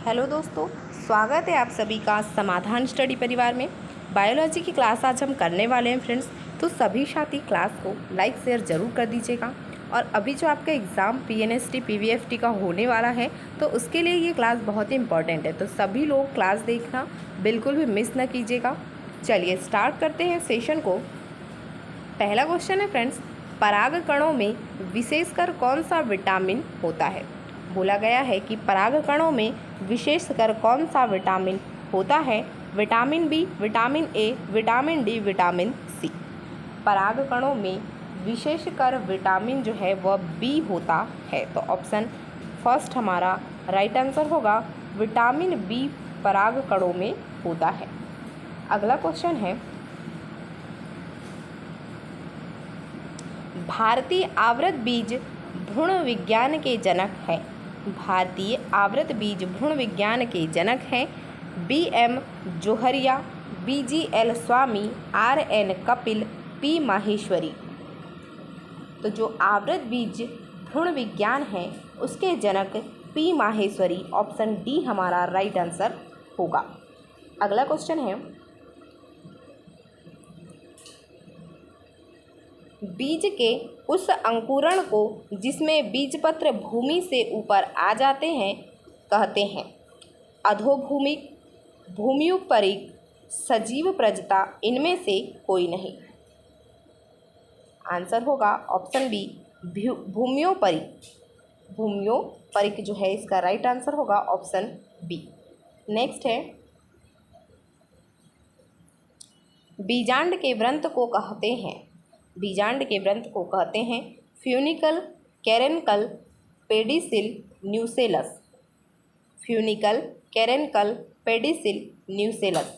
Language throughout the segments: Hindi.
हेलो दोस्तों, स्वागत है आप सभी का समाधान स्टडी परिवार में। बायोलॉजी की क्लास आज हम करने वाले हैं फ्रेंड्स। तो सभी साथी क्लास को लाइक शेयर ज़रूर कर दीजिएगा। और अभी जो आपका एग्ज़ाम पीएनएसटी पीवीएफटी का होने वाला है, तो उसके लिए ये क्लास बहुत ही इंपॉर्टेंट है। तो सभी लोग क्लास देखना बिल्कुल भी मिस ना कीजिएगा। चलिए स्टार्ट करते हैं सेशन को। पहला क्वेश्चन है फ्रेंड्स, परागकणों में विशेषकर कौन सा विटामिन होता है? बोला गया है कि परागकणों में विशेषकर कौन सा विटामिन होता है? Vitamin B, vitamin A, vitamin D, vitamin C. परागकणों में विशेषकर विटामिन जो है वह बी होता है। तो ऑप्शन फर्स्ट हमारा राइट आंसर होगा, विटामिन बी परागकणों में होता है। अगला क्वेश्चन है, भारतीय आवृत बीज भ्रूण विज्ञान के जनक है। भारतीय आवृत बीज भ्रूण विज्ञान के जनक हैं BM जोहरिया, BGL स्वामी, RN कपिल, P माहेश्वरी। तो जो आवृत बीज भ्रूण विज्ञान है उसके जनक P माहेश्वरी, ऑप्शन डी हमारा राइट आंसर होगा। अगला क्वेश्चन है, बीज के उस अंकुरण को जिसमें बीजपत्र भूमि से ऊपर आ जाते हैं कहते हैं अधोभूमिक, भूम्युपरिक, सजीव प्रजता, इनमें से कोई नहीं। आंसर होगा ऑप्शन बी, भूम्योपरिक। भूम्योपरिक जो है इसका राइट आंसर होगा ऑप्शन बी। नेक्स्ट है, बीजांड के व्रंत को कहते हैं, बीजांड के व्रंत को कहते हैं funicle, caruncle, pedicel, nucellus. Funicle, caruncle, pedicel, nucellus.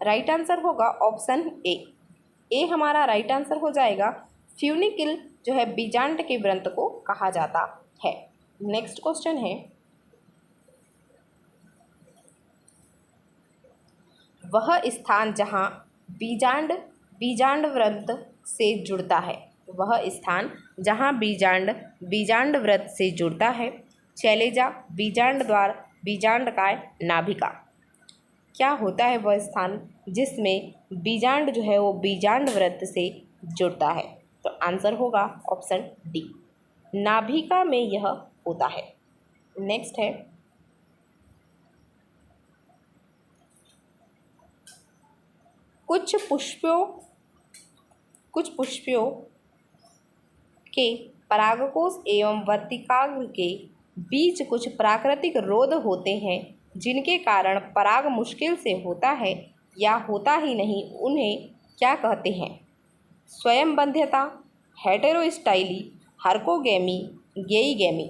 Right answer होगा ऑप्शन ए हमारा राइट आंसर हो जाएगा। फ्यूनिकल जो है बीजांड के व्रंत को कहा जाता है। नेक्स्ट क्वेश्चन है, वह स्थान जहाँ बीजांड व्रंत से जुड़ता है। वह स्थान जहाँ बीजांड व्रत से जुड़ता है। शैलेजा, बीजांड द्वार, बीजांडकाय, नाभिका। क्या होता है वह स्थान जिसमें बीजांड जो है वो बीजांड व्रत से जुड़ता है? तो आंसर होगा ऑप्शन डी, नाभिका में यह होता है। नेक्स्ट है, कुछ पुष्पों के परागकोश एवं वर्तिकाग्र के बीच कुछ प्राकृतिक रोध होते हैं जिनके कारण पराग मुश्किल से होता है या होता ही नहीं। उन्हें क्या कहते हैं? स्वयंबंध्यता, हेटेरोस्टाइली, हर्कोगेमी, गेईगेमी।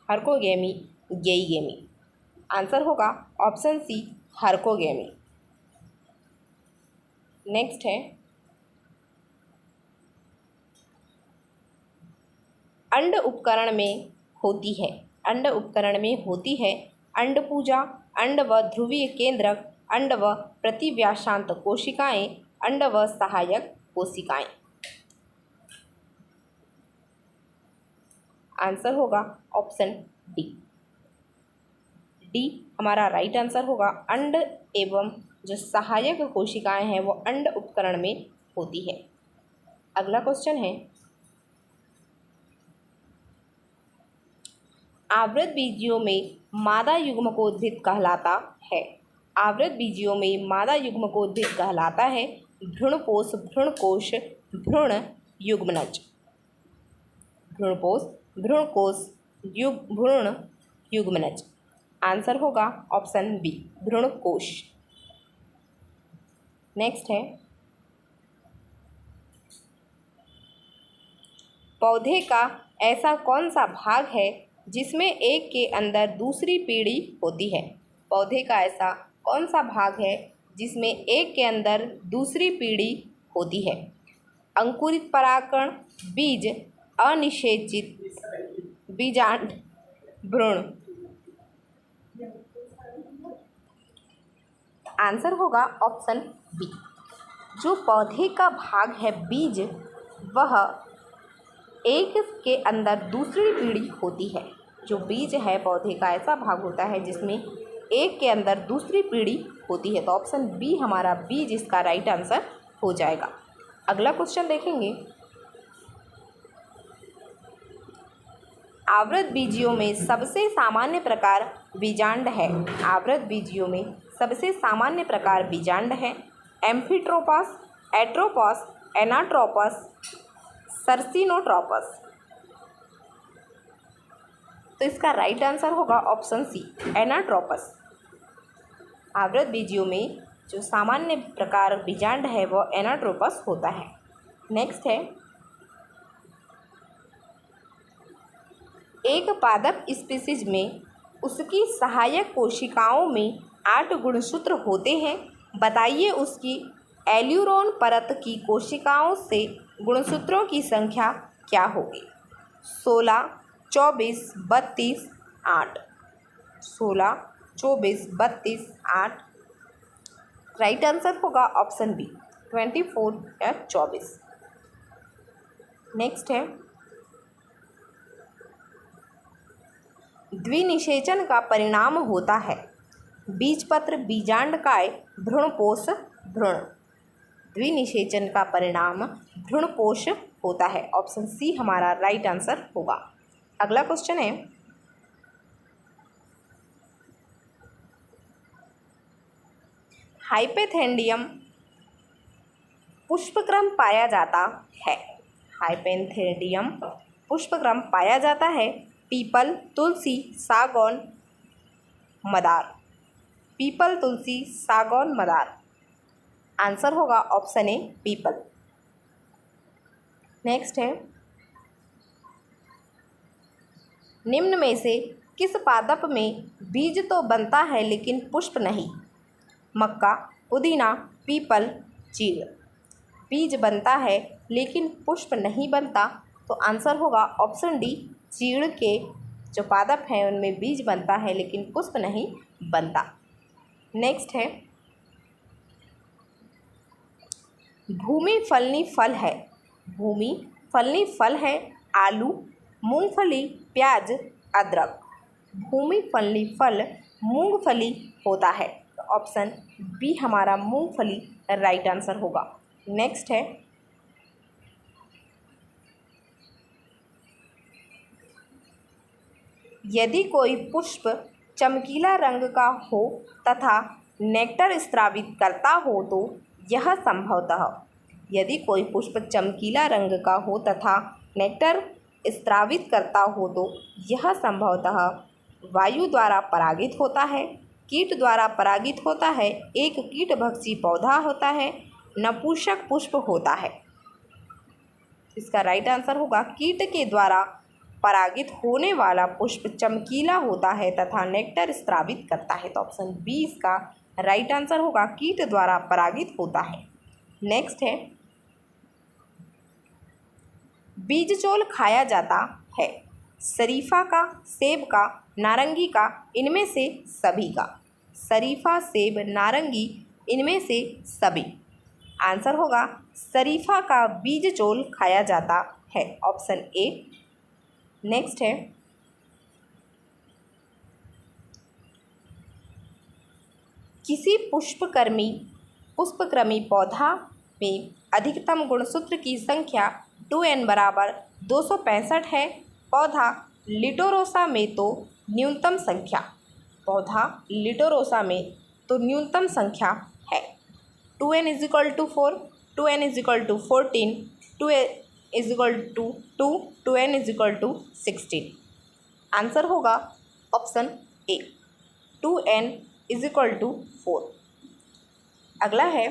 हर्कोगेमी, गेईगेमी। आंसर होगा ऑप्शन सी, हर्कोगेमी। नेक्स्ट है, अंड उपकरण में होती है। अंड उपकरण में होती है अंडपूजा, अंड व ध्रुवीय केंद्रक, अंड व प्रतिव्यासांत कोशिकाएं, अंड व सहायक कोशिकाएं। आंसर होगा ऑप्शन डी हमारा राइट आंसर होगा। अंड एवं जो सहायक कोशिकाएं हैं वो अंड उपकरण में होती है। अगला क्वेश्चन है, आवृत बीजियों में मादा युग्मकोद्भिद कहलाता है। आवृत बीजियों में मादा युग्मकोद्भिद कहलाता है भ्रूणपोष, भ्रूणकोश, भ्रूण युग्मनज। भ्रूणपोष, भ्रूणकोश, भ्रूण युग्मनज। आंसर होगा ऑप्शन बी, भ्रूणकोश। नेक्स्ट है, पौधे का ऐसा कौन सा भाग है जिसमें एक के अंदर दूसरी पीढ़ी होती है? पौधे का ऐसा कौन सा भाग है जिसमें एक के अंदर दूसरी पीढ़ी होती है? अंकुरित परागकण, बीज, अनिषेचित, बीजांड, भ्रूण। आंसर होगा ऑप्शन बी, जो पौधे का भाग है बीज, वह एक के अंदर दूसरी पीढ़ी होती है। जो बीज है पौधे का ऐसा भाग होता है जिसमें एक के अंदर दूसरी पीढ़ी होती है। तो ऑप्शन बी हमारा बीज इसका राइट आंसर हो जाएगा। अगला क्वेश्चन देखेंगे, आवृत बीजियों में सबसे सामान्य प्रकार बीजांड है। आवृत बीजियों में सबसे सामान्य प्रकार बीजांड है। एम्फिट्रोपस, एट्रोपस, एनाट्रोपस, सर्सिनोट्रोपस। तो इसका राइट आंसर होगा ऑप्शन सी, एनाट्रोपस। आवृत बीजियों में जो सामान्य प्रकार बीजांड है वो एनाट्रोपस होता है। नेक्स्ट है, एक पादप स्पीशीज में उसकी सहायक कोशिकाओं में 8 गुणसूत्र होते हैं। बताइए उसकी एल्यूरोन परत की कोशिकाओं से गुणसूत्रों की संख्या क्या होगी। 16, 24, 32, 8। 16, 24, 32, 8। राइट आंसर होगा ऑप्शन बी, 24 या 24। नेक्स्ट है, द्विनिषेचन का परिणाम होता है। बीजपत्र, बीजांडकाय, भ्रूणपोष, भ्रूण। द्विनिषेचन का परिणाम भ्रूणपोष होता है। ऑप्शन सी हमारा राइट आंसर होगा। अगला क्वेश्चन है, हाइपेथेंडियम पुष्पक्रम पाया जाता है। हाइपेथेंडियम पुष्पक्रम पाया जाता है पीपल, तुलसी, सागौन, मदार। पीपल, तुलसी, सागौन, मदार। आंसर होगा ऑप्शन ए, पीपल। नेक्स्ट है, निम्न में से किस पादप में बीज तो बनता है लेकिन पुष्प नहीं। मक्का, पुदीना, पीपल, चीड़। बीज बनता है लेकिन पुष्प नहीं बनता, तो आंसर होगा ऑप्शन डी, चीड़ के जो पादप हैं उनमें बीज बनता है लेकिन पुष्प नहीं बनता। नेक्स्ट है, भूमि फलनी फल है। भूमि फलनी फल है आलू, मूंगफली, प्याज, अदरक। भूमि फलनी फल मूंगफली होता है। तो ऑप्शन बी हमारा मूंगफली राइट आंसर होगा। नेक्स्ट है, यदि कोई पुष्प चमकीला रंग का हो तथा नेक्टर स्रावित करता हो तो यह संभवतः। यदि कोई पुष्प चमकीला रंग का हो तथा नेक्टर स्रावित करता हो तो यह संभवतः वायु द्वारा परागित होता है, कीट द्वारा परागित होता है, एक कीटभक्षी पौधा होता है, नपुंसक पुष्प होता है। इसका राइट आंसर होगा कीट के द्वारा परागित होने वाला पुष्प चमकीला होता है तथा नेक्टर स्रावित करता है। तो ऑप्शन बी इसका राइट आंसर होगा, कीट द्वारा परागित होता है। नेक्स्ट है, बीजचोल खाया जाता है। शरीफा का, सेब का, नारंगी का, इनमें से सभी का। शरीफा, सेब, नारंगी, इनमें से सभी। आंसर होगा शरीफा का बीजचोल खाया जाता है। Option A. नेक्स्ट है, किसी पुष्पक्रमी पौधा में अधिकतम गुणसूत्र की संख्या 2n बराबर 265 है। पौधा लिटोरोसा में तो न्यूनतम संख्या। पौधा लिटोरोसा में तो न्यूनतम संख्या है। 2n = 4, 2n = 14, 2n = 2, 2n = 16। Answer होगा ऑप्शन ए, 2n = 4। अगला है,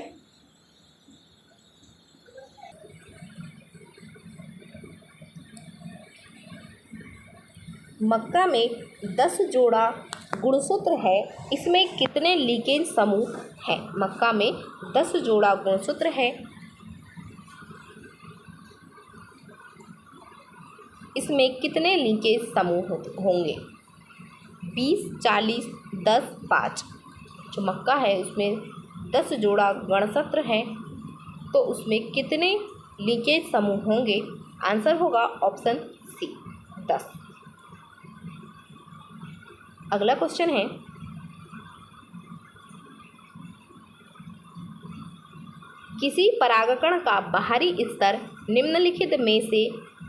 मक्का में 10 जोड़ा गुणसूत्र है, इसमें कितने लीकेज समूह हैं। मक्का में 10 जोड़ा गुणसूत्र है, इसमें कितने लीकेज समूह होंगे। 20, 40, 10, 5। जो मक्का है उसमें 10 जोड़ा गुणसूत्र है, तो उसमें कितने लीकेज समूह होंगे। आंसर होगा ऑप्शन सी, 10। अगला क्वेश्चन है, किसी परागकण का बाहरी स्तर निम्नलिखित में से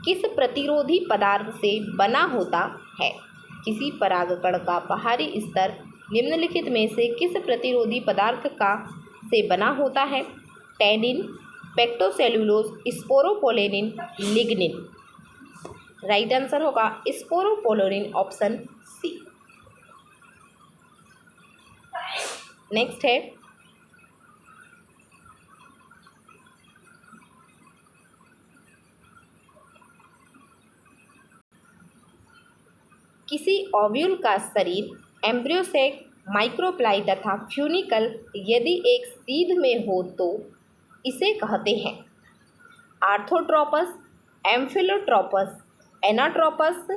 किस प्रतिरोधी पदार्थ से बना होता है? किसी परागकण का बाहरी स्तर निम्नलिखित में से किस प्रतिरोधी पदार्थ का से बना होता है? Tannin, pectocellulose, sporopollenin, lignin. Right answer होगा स्पोरोपोलेनिन, ऑप्शन सी। नेक्स्ट है, किसी ओव्यूल का शरीर एम्ब्रियोसेक, माइक्रोप्लाई तथा फ्यूनिकल यदि एक सीध में हो तो इसे कहते हैं आर्थोट्रोपस, एम्फिलोट्रोपस, एनाट्रोपस,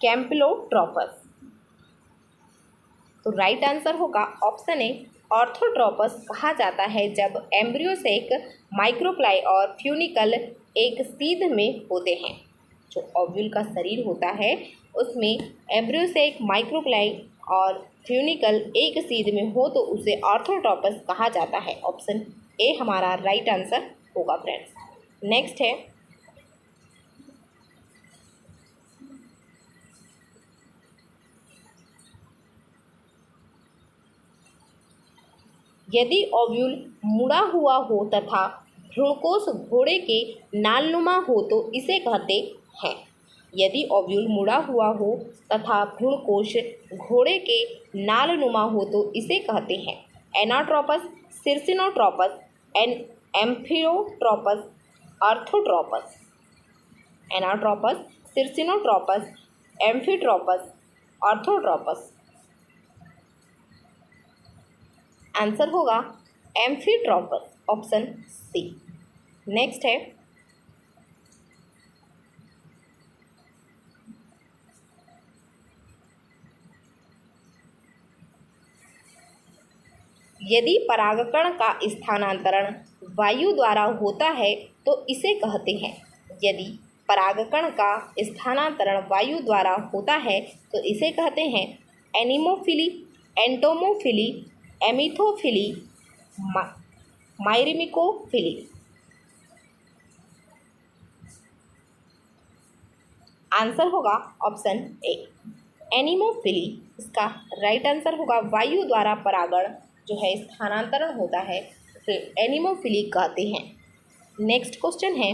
कैम्पिलोट्रोपस। तो राइट आंसर होगा ऑप्शन ए, ऑर्थोट्रोपस कहा जाता है जब एम्ब्रियोसेक, माइक्रोप्लाई और फ्यूनिकल एक सीध में होते हैं। जो ओव्यूल का शरीर होता है उसमें एम्ब्रियोसेक, माइक्रोप्लाई और फ्यूनिकल एक सीध में हो तो उसे ऑर्थोट्रोपस कहा जाता है। ऑप्शन ए हमारा राइट आंसर होगा फ्रेंड्स। नेक्स्ट है, यदि ओव्यूल मुड़ा हुआ हो तथा भ्रूणकोश घोड़े के नालनुमा हो तो इसे कहते हैं। यदि ओव्यूल मुड़ा हुआ हो तथा भ्रूणकोश घोड़े के नालनुमा हो तो इसे कहते हैं anatropous, circinotropous, amphitropous, orthotropous. Anatropous, circinotropous, amphitropous, orthotropous. Answer होगा एम्फिट्रोपस, ऑप्शन सी। नेक्स्ट है, यदि परागकण का स्थानांतरण वायु द्वारा होता है तो इसे कहते हैं। यदि परागकण का स्थानांतरण वायु द्वारा होता है तो इसे कहते हैं एनिमोफिली, एंटोमोफिली, एमिथोफिली, माइरिमिकोफिली। आंसर होगा ऑप्शन ए, एनिमोफिली। इसका राइट आंसर होगा वायु द्वारा परागण जो है स्थानांतरण होता है उसे एनिमोफिली कहते हैं। नेक्स्ट क्वेश्चन है,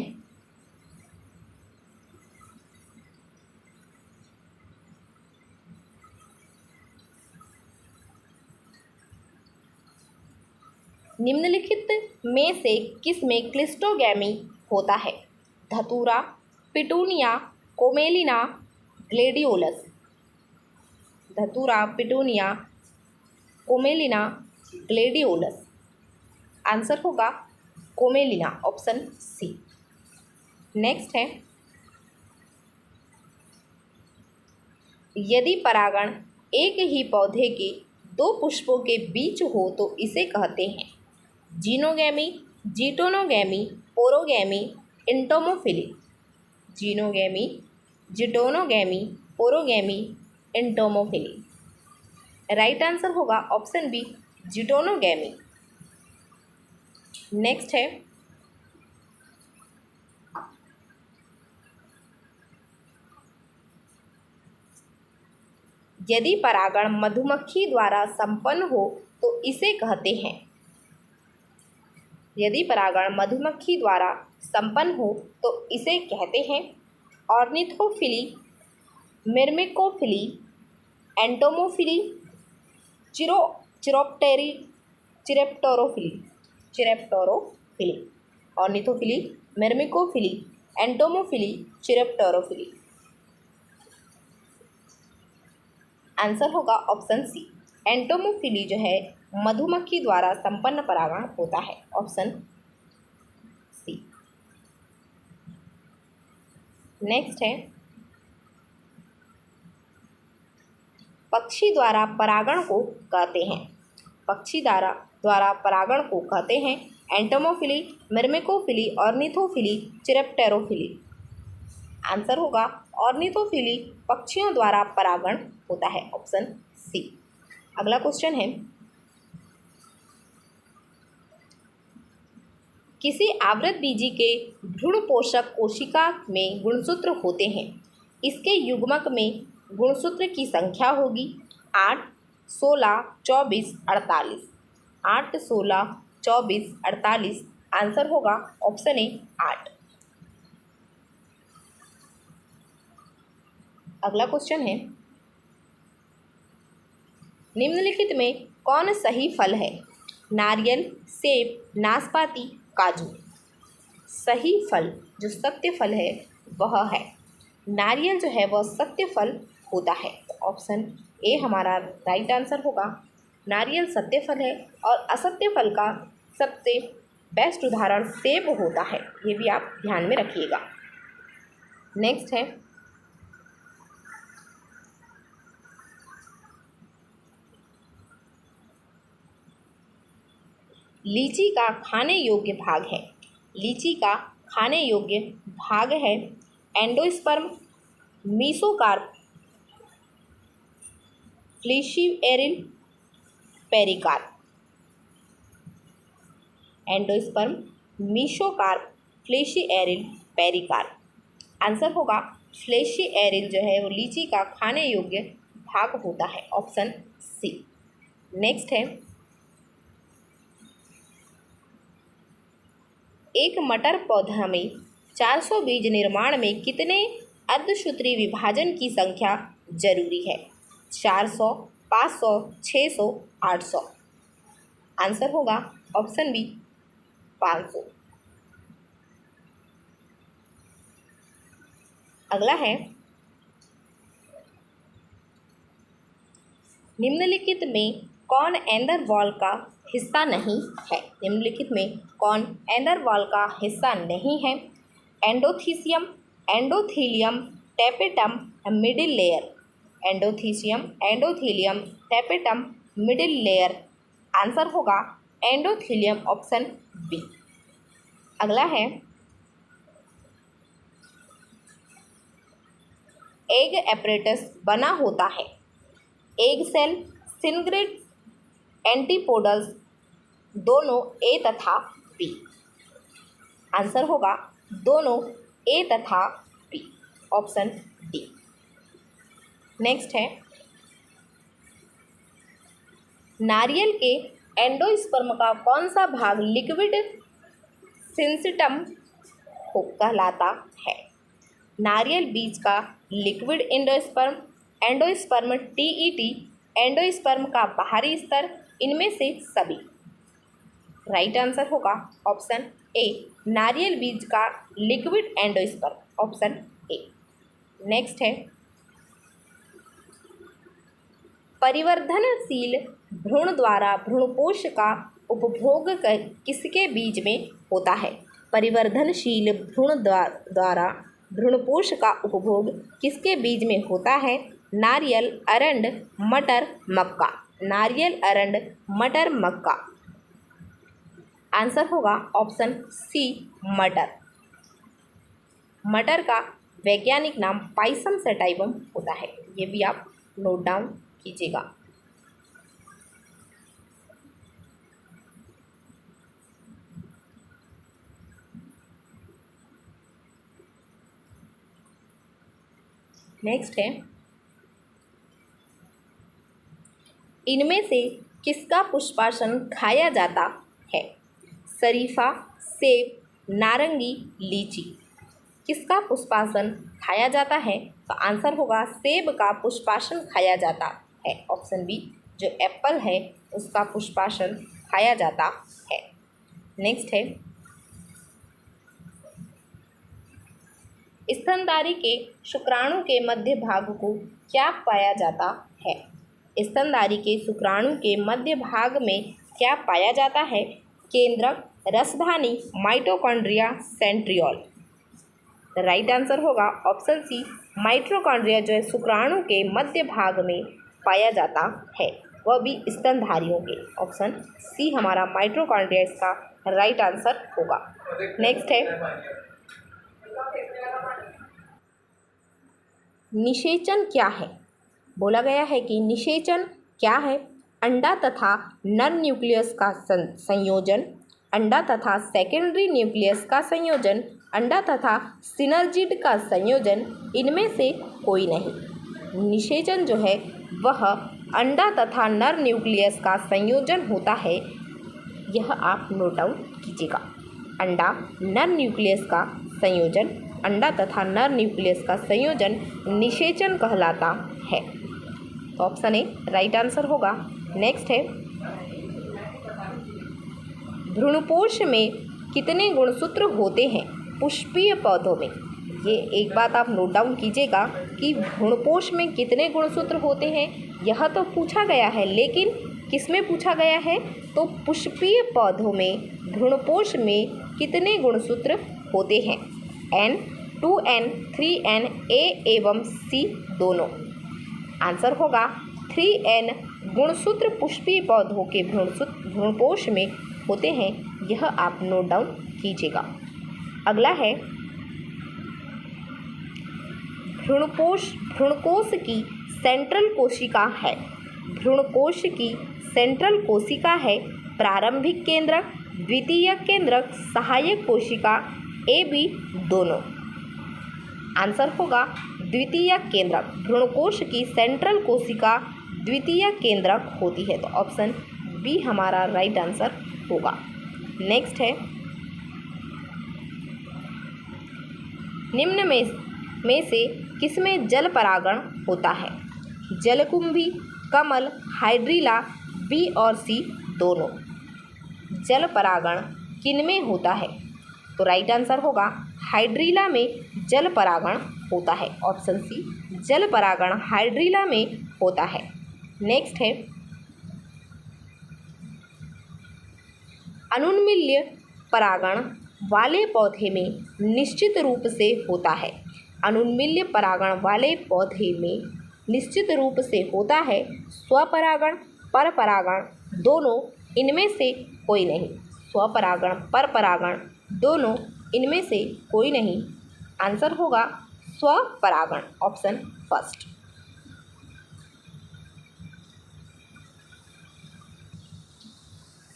निम्नलिखित में से किस में क्लिस्टोगैमी होता है? धतूरा, पिटूनिया, कोमेलिना, ग्लेडियोलस। धतूरा, पिटूनिया, कोमेलिना, ग्लेडियोलस। आंसर होगा कोमेलिना, ऑप्शन सी। नेक्स्ट है, यदि परागण एक ही पौधे के दो पुष्पों के बीच हो तो इसे कहते हैं xenogamy, geitonogamy, porogamy, entomophily. Xenogamy, geitonogamy, porogamy, entomophily. Right answer होगा ऑप्शन बी, जिटोनोगैमी। नेक्स्ट है, यदि परागण मधुमक्खी द्वारा संपन्न हो तो इसे कहते हैं। यदि परागण मधुमक्खी द्वारा संपन्न हो तो इसे कहते हैं ornithophily, myrmecophily, entomophily, chiropterophily. Ornithophily, myrmecophily, entomophily, chiropterophily. Answer होगा ऑप्शन सी, एंटोमोफिली जो है मधुमक्खी द्वारा संपन्न परागण होता है। Option C. नेक्स्ट है, पक्षी द्वारा परागण को कहते हैं। पक्षी द्वारा परागण को कहते हैं entomophily, myrmecophily, ornithophily, chiropterophily. Answer होगा ऑर्निथोफिली, पक्षियों द्वारा परागण होता है। Option C. अगला क्वेश्चन है, किसी आवृतबीजी के भ्रूण पोषक कोशिका में गुणसूत्र होते हैं, इसके युग्मक में गुणसूत्र की संख्या होगी 8, 16, 24, 48। 8, 16, 24, 48। आंसर होगा ऑप्शन ए 8। अगला क्वेश्चन है, निम्नलिखित में कौन सही फल है? नारियल, सेब, नाशपाती, काजू। सही फल जो सत्य फल है वह है नारियल, जो है वह सत्य फल होता है। ऑप्शन ए हमारा राइट आंसर होगा। नारियल सत्य फल है और असत्य फल का सबसे बेस्ट उदाहरण सेब होता है, ये भी आप ध्यान में रखिएगा। नेक्स्ट है, लीची का खाने योग्य भाग है। लीची का खाने योग्य भाग है endosperm, mesocarp, fleshy aril, pericarp. Endosperm, mesocarp, fleshy aril, pericarp. Answer होगा फ्लेशिएरिल, जो है वो लीची का खाने योग्य भाग होता है। Option C. नेक्स्ट है, एक मटर पौधा में 400 बीज निर्माण में कितने अर्धसूत्री विभाजन की संख्या जरूरी है? 400, 500, 600, 800। आंसर होगा ऑप्शन बी 500। अगला है, निम्नलिखित में कौन एंडर वॉल का हिस्सा नहीं है? निम्नलिखित में कौन एंडर वॉल का हिस्सा नहीं है? Endothecium, endothelium, tapetum, middle layer. Endothecium, endothelium, tapetum, middle layer. Answer होगा एंडोथीलियम, ऑप्शन बी। अगला है, एग एपरेटस बना होता है एग सेल, सिनग्रेट, एंटीपोडल्स, दोनों ए तथा बी। आंसर होगा दोनों ए तथा बी, ऑप्शन डी। नेक्स्ट है, नारियल के एंडोस्पर्म का कौन सा भाग लिक्विड सिंसिटम कहलाता है? नारियल बीज का liquid endosperm, endosperm TET, endosperm का बाहरी स्तर, इनमें से सभी। राइट आंसर होगा ऑप्शन ए, नारियल बीज का liquid endosperm, option A. Next है, परिवर्धनशील भ्रूण द्वारा भ्रूणपोष का उपभोग किसके बीज में होता है? परिवर्धनशील भ्रूण द्वारा भ्रूणपोष का उपभोग किसके बीज में होता है? नारियल, अरंड, मटर, मक्का। नारियल, अरंड, मटर, मक्का। आंसर होगा ऑप्शन सी, मटर। मटर का वैज्ञानिक नाम पाइसम सैटाइवम होता है, ये भी आप नोट डाउन कीजिएगा। नेक्स्ट है, इनमें से किसका पुष्पासन खाया जाता है? शरीफा, सेब, नारंगी, लीची। किसका पुष्पासन खाया जाता है? तो आंसर होगा सेब का पुष्पासन खाया जाता है। ऑप्शन बी, जो एप्पल है उसका पुष्पासन खाया जाता है। नेक्स्ट है, स्तनधारी के शुक्राणु के मध्य भाग को क्या पाया जाता है? स्तनधारी के शुक्राणु के मध्य भाग में क्या पाया जाता है? केंद्रक, रसधानी, माइटोकॉन्ड्रिया, सेंट्रियोल। राइट आंसर होगा ऑप्शन सी, माइटोकॉन्ड्रिया, जो है शुक्राणु के मध्य भाग में पाया जाता है, वह भी स्तनधारियों के। ऑप्शन सी हमारा माइटोकॉन्ड्रिया इसका राइट आंसर होगा। नेक्स्ट है, निषेचन क्या है? बोला गया है कि निषेचन क्या है? अंडा तथा नर न्यूक्लियस का संयोजन, अंडा तथा सेकेंडरी न्यूक्लियस का संयोजन, अंडा तथा सिनर्जिड का संयोजन, इनमें से कोई नहीं। निषेचन जो है वह अंडा तथा नर न्यूक्लियस का संयोजन होता है। यह आप नोट डाउन कीजिएगा। अंडा नर न्यूक्लियस का संयोजन, अंडा तथा नर न्यूक्लियस का संयोजन निषेचन कहलाता है। तो ऑप्शन ए राइट आंसर होगा। नेक्स्ट है, भ्रूणपोष में कितने गुणसूत्र होते हैं पुष्पीय पौधों में? ये एक बात आप नोट डाउन कीजिएगा कि भ्रूणपोष में कितने गुणसूत्र होते हैं। यह तो पूछा गया है, लेकिन किस में पूछा गया है? तो पुष्पीय पौधों में भ्रूणपोष में कितने गुणसूत्र होते हैं? N, 2N, 3N, A एवं C दोनों। आंसर होगा 3N गुणसूत्र पुष्पीय पौधों के भ्रूणपोष में होते हैं। यह आप नोट डाउन कीजिएगा। अगला है, भ्रूणकोश की सेंट्रल कोशिका है। भ्रूणकोश की सेंट्रल कोशिका है प्रारंभिक केंद्रक, द्वितीयक केंद्रक, सहायक कोशिका, A, B दोनों। आंसर होगा द्वितीयक केंद्रक। भ्रूणकोश की सेंट्रल कोशिका द्वितीयक केंद्रक होती है। तो ऑप्शन बी हमारा राइट आंसर होगा। नेक्स्ट है, निम्न में से किसमें जल परागण होता है? जलकुंभी, कमल, हाइड्रिला, बी और सी दोनों। जल परागण किनमें होता है? तो राइट आंसर होगा हाइड्रिला में जल परागण होता है। ऑप्शन सी जल परागण हाइड्रिला में होता है। नेक्स्ट है, अनुन्मील्य परागण वाले पौधे में निश्चित रूप से होता है। अनुन्मील्य परागण वाले पौधे में निश्चित रूप से होता है स्वपरागण, परपरागण दोनों, इनमें से कोई नहीं। स्वपरागण, परपरागण दोनों, इनमें से कोई नहीं। आंसर होगा स्वपरागण, ऑप्शन फर्स्ट।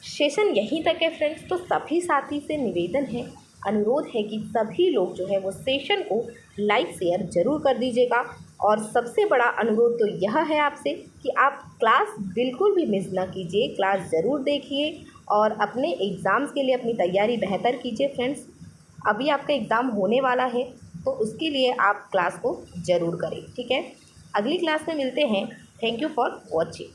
सेशन यहीं तक है फ्रेंड्स। तो सभी साथी से निवेदन है, अनुरोध है कि सभी लोग जो है वो सेशन को लाइक शेयर ज़रूर कर दीजिएगा। और सबसे बड़ा अनुरोध तो यह है आपसे कि आप क्लास बिल्कुल भी मिस ना कीजिए, क्लास ज़रूर देखिए और अपने एग्ज़ाम्स के लिए अपनी तैयारी बेहतर कीजिए फ्रेंड्स। अभी आपका एग्ज़ाम होने वाला है, तो उसके लिए आप क्लास को ज़रूर करें, ठीक है। अगली क्लास में मिलते हैं। Thank you for watching.